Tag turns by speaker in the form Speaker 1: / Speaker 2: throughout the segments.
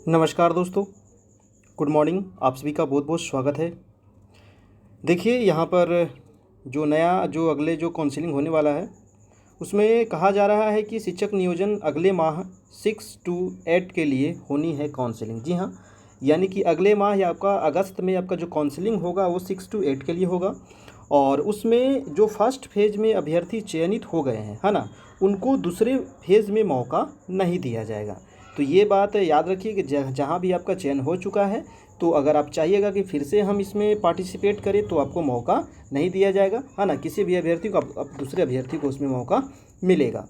Speaker 1: नमस्कार दोस्तों, good morning. आप सभी का बहुत बहुत स्वागत है। देखिए यहाँ पर जो अगले जो काउंसलिंग होने वाला है उसमें कहा जा रहा है कि शिक्षक नियोजन अगले माह 6 to 8 के लिए होनी है काउंसलिंग। जी हाँ, यानी कि अगले माह या आपका अगस्त में आपका जो काउंसलिंग होगा वो 6 to 8 के लिए होगा। और उसमें जो फर्स्ट फेज़ में अभ्यर्थी चयनित हो गए हैं, है ना, उनको दूसरे फेज़ में मौका नहीं दिया जाएगा। तो ये बात याद रखिए कि जहाँ भी आपका चयन हो चुका है, तो अगर आप चाहिएगा कि फिर से हम इसमें पार्टिसिपेट करें तो आपको मौका नहीं दिया जाएगा, है ना। किसी भी अभ्यर्थी को अब दूसरे अभ्यर्थी को उसमें मौका मिलेगा।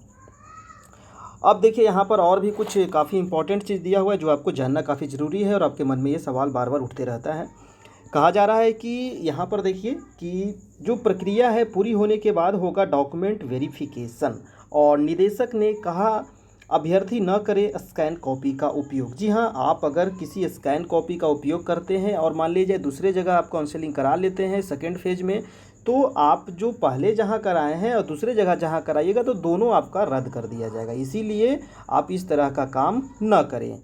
Speaker 1: अब देखिए यहाँ पर और भी कुछ काफ़ी इंपॉर्टेंट चीज़ दिया हुआ है जो आपको जानना काफ़ी ज़रूरी है और आपके मन में ये सवाल बार बार उठते रहता है। कहा जा रहा है कि यहाँ पर देखिए कि जो प्रक्रिया है पूरी होने के बाद होगा डॉक्यूमेंट वेरिफिकेशन। और निदेशक ने कहा अभ्यर्थी न करे स्कैन कॉपी का उपयोग। जी हाँ, आप अगर किसी स्कैन कॉपी का उपयोग करते हैं और मान लीजिए दूसरे जगह आप काउंसलिंग करा लेते हैं सेकेंड फेज में, तो आप जो पहले जहाँ कराए हैं और दूसरे जगह जहाँ कराइएगा तो दोनों आपका रद्द कर दिया जाएगा। इसीलिए आप इस तरह का काम न करें।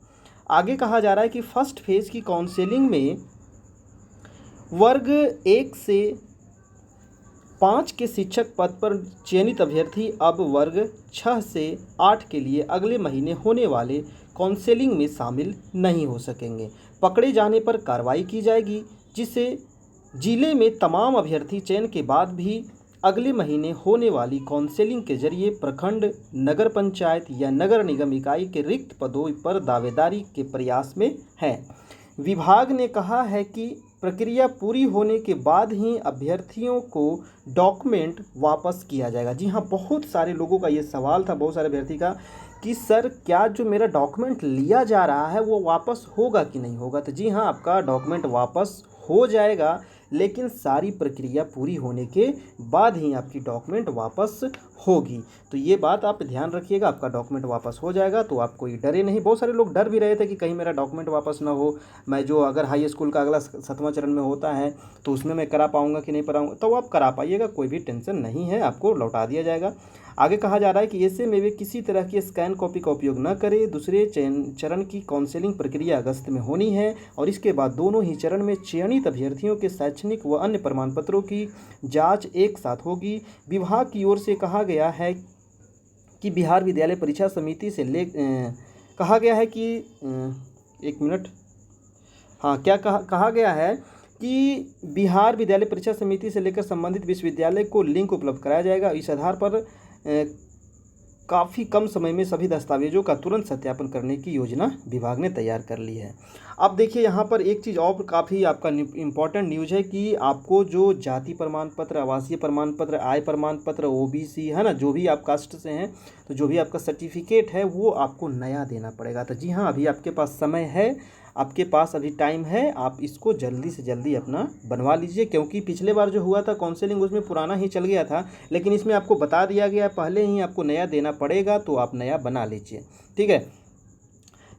Speaker 1: आगे कहा जा रहा है कि फर्स्ट फेज़ की काउंसलिंग में वर्ग 1 से 5 के शिक्षक पद पर चयनित अभ्यर्थी अब वर्ग 6 से 8 के लिए अगले महीने होने वाले काउंसलिंग में शामिल नहीं हो सकेंगे। पकड़े जाने पर कार्रवाई की जाएगी, जिससे जिले में तमाम अभ्यर्थी चयन के बाद भी अगले महीने होने वाली काउंसलिंग के जरिए प्रखंड, नगर पंचायत या नगर निगम इकाई के रिक्त पदों पर दावेदारी के प्रयास में हैं। विभाग ने कहा है कि प्रक्रिया पूरी होने के बाद ही अभ्यर्थियों को डॉक्यूमेंट वापस किया जाएगा। जी हाँ, बहुत सारे लोगों का ये सवाल था, बहुत सारे अभ्यर्थी का, कि सर क्या जो मेरा डॉक्यूमेंट लिया जा रहा है वो वापस होगा कि नहीं होगा। तो जी हाँ, आपका डॉक्यूमेंट वापस हो जाएगा, लेकिन सारी प्रक्रिया पूरी होने के बाद ही आपकी डॉक्यूमेंट वापस होगी। तो ये बात आप ध्यान रखिएगा, आपका डॉक्यूमेंट वापस हो जाएगा, तो आप कोई डरे नहीं। बहुत सारे लोग डर भी रहे थे कि कहीं मेरा डॉक्यूमेंट वापस ना हो, मैं जो अगर हाई स्कूल का अगला 7वां चरण में होता है तो उसमें मैं करा पाऊँगा कि नहीं पाऊँगा। तो आप करा पाइएगा, कोई भी टेंशन नहीं है, आपको लौटा दिया जाएगा। आगे कहा जा रहा है कि ऐसे में वे किसी तरह की स्कैन कॉपी का उपयोग न करें। दूसरे चरण की काउंसलिंग प्रक्रिया अगस्त में होनी है और इसके बाद दोनों ही चरण में चयनित अभ्यर्थियों के शैक्षणिक व अन्य प्रमाण पत्रों की जांच एक साथ होगी। विभाग की ओर से कहा गया है कि बिहार विद्यालय परीक्षा समिति से कहा गया है कि एक मिनट, हाँ, क्या कहा गया है कि बिहार विद्यालय परीक्षा समिति से लेकर संबंधित विश्वविद्यालय को लिंक उपलब्ध कराया जाएगा। इस आधार पर काफ़ी कम समय में सभी दस्तावेजों का तुरंत सत्यापन करने की योजना विभाग ने तैयार कर ली है। अब देखिए यहाँ पर एक चीज़ और काफ़ी आपका इम्पॉर्टेंट न्यूज़ है कि आपको जो जाति प्रमाण पत्र, आवासीय प्रमाण पत्र, आय प्रमाण पत्र, ओबीसी, है ना, जो भी आप कास्ट से हैं, तो जो भी आपका सर्टिफिकेट है वो आपको नया देना पड़ेगा। तो जी हाँ, अभी आपके पास समय है, आपके पास अभी टाइम है, आप इसको जल्दी से जल्दी अपना बनवा लीजिए। क्योंकि पिछले बार जो हुआ था काउंसलिंग उसमें पुराना ही चल गया था, लेकिन इसमें आपको बता दिया गया पहले ही आपको नया देना पड़ेगा, तो आप नया बना लीजिए, ठीक है।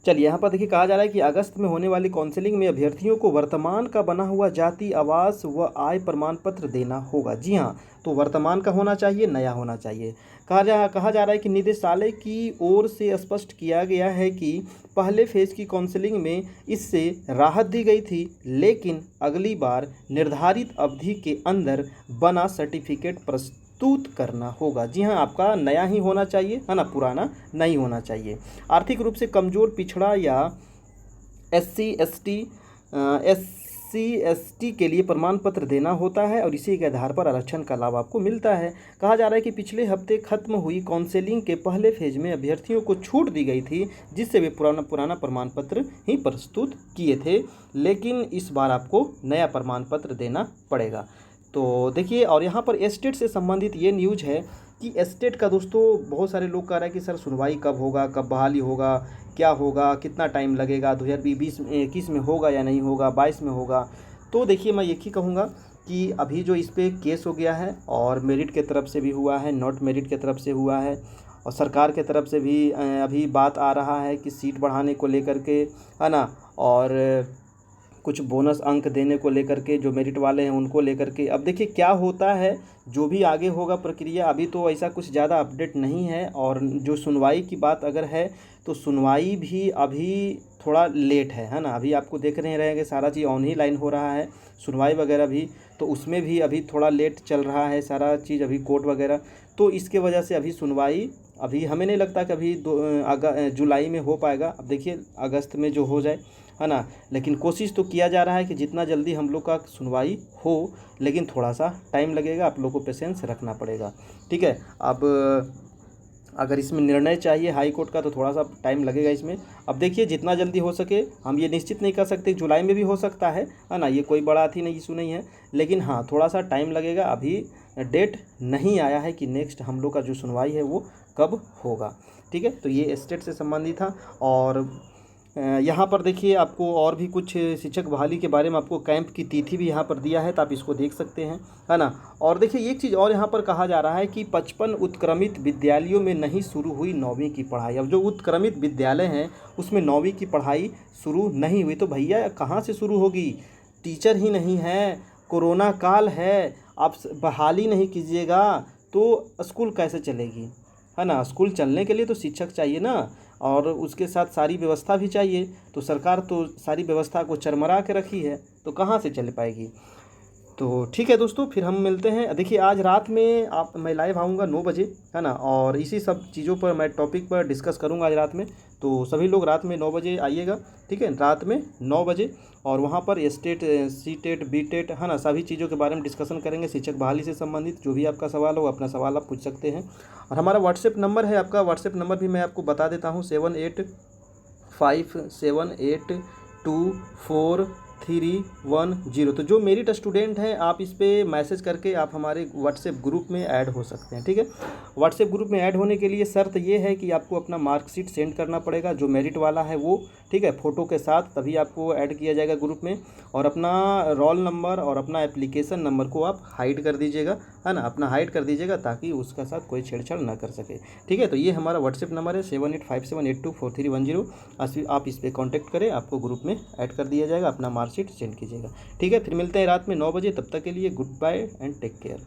Speaker 1: चलिए यहाँ पर देखिए कहा जा रहा है कि अगस्त में होने वाली काउंसलिंग में अभ्यर्थियों को वर्तमान का बना हुआ जाति, आवास व आय प्रमाण पत्र देना होगा। जी हाँ, तो वर्तमान का होना चाहिए, नया होना चाहिए। कहा जा रहा है कि निदेशालय की ओर से स्पष्ट किया गया है कि पहले फेज़ की काउंसलिंग में इससे राहत दी गई थी, लेकिन अगली बार निर्धारित अवधि के अंदर बना सर्टिफिकेट प्रस्तुत करना होगा। जी हाँ, आपका नया ही होना चाहिए, है ना, पुराना नहीं होना चाहिए। आर्थिक रूप से कमज़ोर, पिछड़ा या SC ST के लिए प्रमाण पत्र देना होता है और इसी के आधार पर आरक्षण का लाभ आपको मिलता है। कहा जा रहा है कि पिछले हफ्ते खत्म हुई काउंसलिंग के पहले फेज में अभ्यर्थियों को छूट दी गई थी, जिससे वे पुराना प्रमाण पत्र ही प्रस्तुत किए थे, लेकिन इस बार आपको नया प्रमाण पत्र देना पड़ेगा। तो देखिए, और यहाँ पर एस्टेट से संबंधित ये न्यूज़ है कि एस्टेट का दोस्तों बहुत सारे लोग कह रहे हैं कि सर सुनवाई कब होगा, कब बहाली होगा, क्या होगा, कितना टाइम लगेगा, 2020-21 में होगा या नहीं होगा, 22 में होगा। तो देखिए, मैं एक ही कहूँगा कि अभी जो इस पर केस हो गया है और मेरिट के तरफ से भी हुआ है, नॉट मेरिट के तरफ से हुआ है, और सरकार के तरफ से भी अभी बात आ रहा है कि सीट बढ़ाने को लेकर के, है ना, और कुछ बोनस अंक देने को लेकर के जो मेरिट वाले हैं उनको लेकर के। अब देखिए क्या होता है, जो भी आगे होगा प्रक्रिया, अभी तो ऐसा कुछ ज़्यादा अपडेट नहीं है। और जो सुनवाई की बात अगर है तो सुनवाई भी अभी थोड़ा लेट है ना। अभी आपको देख रहे रहेंगे सारा चीज़ ऑन ही लाइन हो रहा है, सुनवाई वगैरह भी, तो उसमें भी अभी थोड़ा लेट चल रहा है सारा चीज़, अभी कोर्ट वगैरह। तो इसके वजह से अभी सुनवाई अभी हमें नहीं लगता कि अभी जुलाई में हो पाएगा। अब देखिए अगस्त में जो हो जाए, है ना। लेकिन कोशिश तो किया जा रहा है कि जितना जल्दी हम लोग का सुनवाई हो, लेकिन थोड़ा सा टाइम लगेगा, आप लोग को पेशेंस रखना पड़ेगा, ठीक है। अब अगर इसमें निर्णय चाहिए हाई कोर्ट का तो थोड़ा सा टाइम लगेगा इसमें। अब देखिए जितना जल्दी हो सके, हम ये निश्चित नहीं कर सकते जुलाई में भी हो सकता है ना, ये कोई बड़ा थी नहीं इशू नहीं है, लेकिन हाँ थोड़ा सा टाइम लगेगा। अभी डेट नहीं आया है कि नेक्स्ट हम लोग का जो सुनवाई है वो कब होगा, ठीक है। तो ये स्टेट से संबंधित था। और यहाँ पर देखिए आपको और भी कुछ शिक्षक बहाली के बारे में आपको कैंप की तिथि भी यहाँ पर दिया है, तो आप इसको देख सकते हैं, है ना। और देखिए एक चीज़ और यहाँ पर कहा जा रहा है कि 55 उत्क्रमित विद्यालयों में नहीं शुरू हुई 9वीं की पढ़ाई। अब जो उत्क्रमित विद्यालय हैं उसमें 9वीं की पढ़ाई शुरू नहीं हुई, तो भैया कहाँ से शुरू होगी, टीचर ही नहीं है, कोरोना काल है, आप बहाली नहीं कीजिएगा तो स्कूल कैसे चलेगी, है ना। स्कूल चलने के लिए तो शिक्षक चाहिए ना, और उसके साथ सारी व्यवस्था भी चाहिए। तो सरकार तो सारी व्यवस्था को चरमरा के रखी है, तो कहाँ से चल पाएगी। तो ठीक है दोस्तों, फिर हम मिलते हैं। देखिए आज रात में मैं लाइव आऊँगा 9 बजे, है ना, और इसी सब चीज़ों पर मैं टॉपिक पर डिस्कस करूँगा आज रात में। तो सभी लोग रात में 9 बजे आइएगा, ठीक है, रात में 9 बजे। और वहाँ पर state, C TET, B TET, है ना, सभी चीज़ों के बारे में डिस्कसन करेंगे। शिक्षक बहाली से संबंधित जो भी आपका सवाल हो, अपना सवाल आप पूछ सकते हैं। और हमारा व्हाट्सएप नंबर है, आपका व्हाट्सएप नंबर भी मैं आपको बता देता हूँ, 7857824310। तो जो मेरिट स्टूडेंट हैं आप इस पर मैसेज करके आप हमारे व्हाट्सएप ग्रुप में ऐड हो सकते हैं, ठीक है। व्हाट्सएप ग्रुप में ऐड होने के लिए शर्त ये है कि आपको अपना मार्कशीट सेंड करना पड़ेगा, जो मेरिट वाला है वो, ठीक है, फ़ोटो के साथ, तभी आपको ऐड किया जाएगा ग्रुप में। और अपना रोल नंबर और अपना एप्लीकेशन नंबर को आप हाइड कर दीजिएगा, है ना, अपना हाइड कर दीजिएगा ताकि उसका साथ कोई छेड़छाड़ ना कर सके, ठीक है। तो ये हमारा व्हाट्सएप नंबर है 7857824310। आप इस पर कॉन्टैक्ट करें, आपको ग्रुप में ऐड कर दिया जाएगा, अपना मार्कशीट सेंड कीजिएगा, ठीक है। फिर मिलते हैं रात में 9 बजे, तब तक के लिए goodbye and take care.